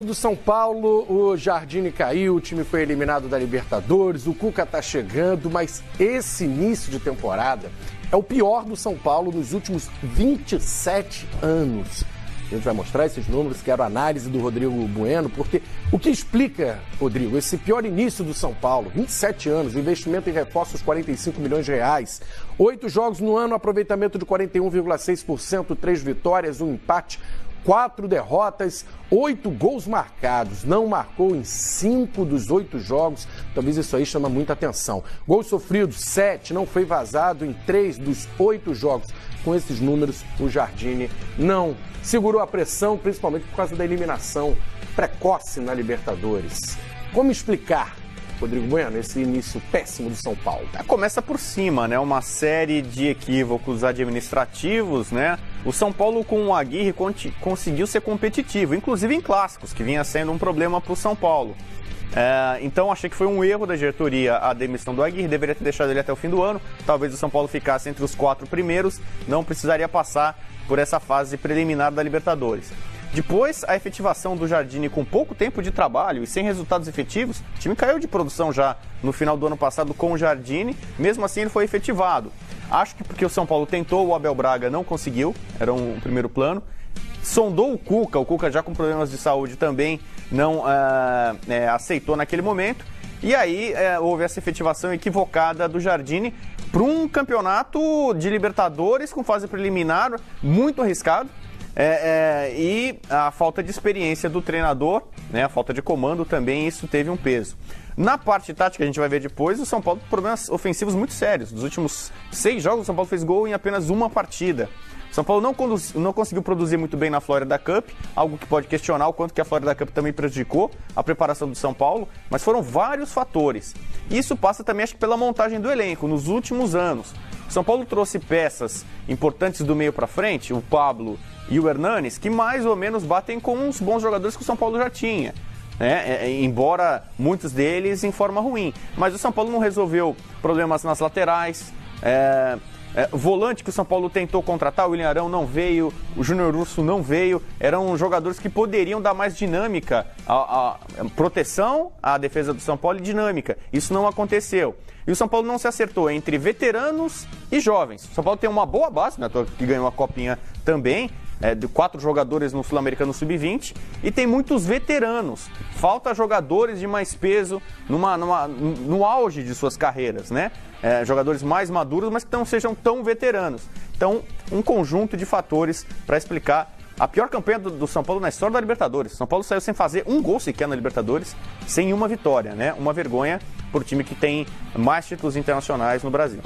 Do São Paulo, o Jardine caiu, o time foi eliminado da Libertadores, o Cuca tá chegando, mas esse início de temporada é o pior do São Paulo nos últimos 27 anos. A gente vai mostrar esses números, quero a análise do Rodrigo Bueno, porque o que explica, Rodrigo, esse pior início do São Paulo, 27 anos, investimento em reforços 45 milhões de reais, 8 jogos no ano, aproveitamento de 41,6%, 3 vitórias, 1 empate, 4 derrotas, 8 gols marcados. Não marcou em 5 dos 8 jogos. Talvez isso aí chama muita atenção. Gols sofridos, 7. Não foi vazado em 3 dos 8 jogos. Com esses números, o Jardine não segurou a pressão, principalmente por causa da eliminação precoce na Libertadores. Como explicar, Rodrigo Bueno, esse início péssimo do São Paulo? Começa por cima, né? Uma série de equívocos administrativos, né? O São Paulo com o Aguirre conseguiu ser competitivo, inclusive em clássicos, que vinha sendo um problema para o São Paulo. Então achei que foi um erro da diretoria a demissão do Aguirre, deveria ter deixado ele até o fim do ano. Talvez o São Paulo ficasse entre os 4 primeiros, não precisaria passar por essa fase preliminar da Libertadores. Depois, a efetivação do Jardine com pouco tempo de trabalho e sem resultados efetivos, o time caiu de produção já no final do ano passado com o Jardine, mesmo assim ele foi efetivado. Acho que porque o São Paulo tentou, o Abel Braga não conseguiu, era um primeiro plano. Sondou o Cuca já com problemas de saúde também não aceitou naquele momento. E aí houve essa efetivação equivocada do Jardine para um campeonato de Libertadores com fase preliminar muito arriscado. E a falta de experiência do treinador, né, a falta de comando também, isso teve um peso. Na parte tática, a gente vai ver depois, o São Paulo tem problemas ofensivos muito sérios. Dos últimos 6 jogos, o São Paulo fez gol em apenas uma partida. O São Paulo não conseguiu produzir muito bem na Florida Cup, algo que pode questionar o quanto que a Florida Cup também prejudicou a preparação do São Paulo, mas foram vários fatores. Isso passa também, acho que, pela montagem do elenco nos últimos anos. O São Paulo trouxe peças importantes do meio para frente, o Pablo e o Hernanes, que mais ou menos batem com os bons jogadores que o São Paulo já tinha, né? Embora muitos deles em forma ruim. Mas o São Paulo não resolveu problemas nas laterais. Volante que o São Paulo tentou contratar, o William Arão não veio, o Júnior Urso não veio. Eram jogadores que poderiam dar mais dinâmica, a proteção à defesa do São Paulo e dinâmica. Isso não aconteceu. E o São Paulo não se acertou entre veteranos e jovens. O São Paulo tem uma boa base, né, que ganhou a Copinha também, de 4 jogadores no Sul-Americano Sub-20, e tem muitos veteranos. Falta jogadores de mais peso no auge de suas carreiras, né? Jogadores mais maduros, mas que não sejam tão veteranos. Então, um conjunto de fatores para explicar a pior campanha do São Paulo na história da Libertadores. São Paulo saiu sem fazer um gol sequer na Libertadores, sem uma vitória, né? Uma vergonha para o time que tem mais títulos internacionais no Brasil.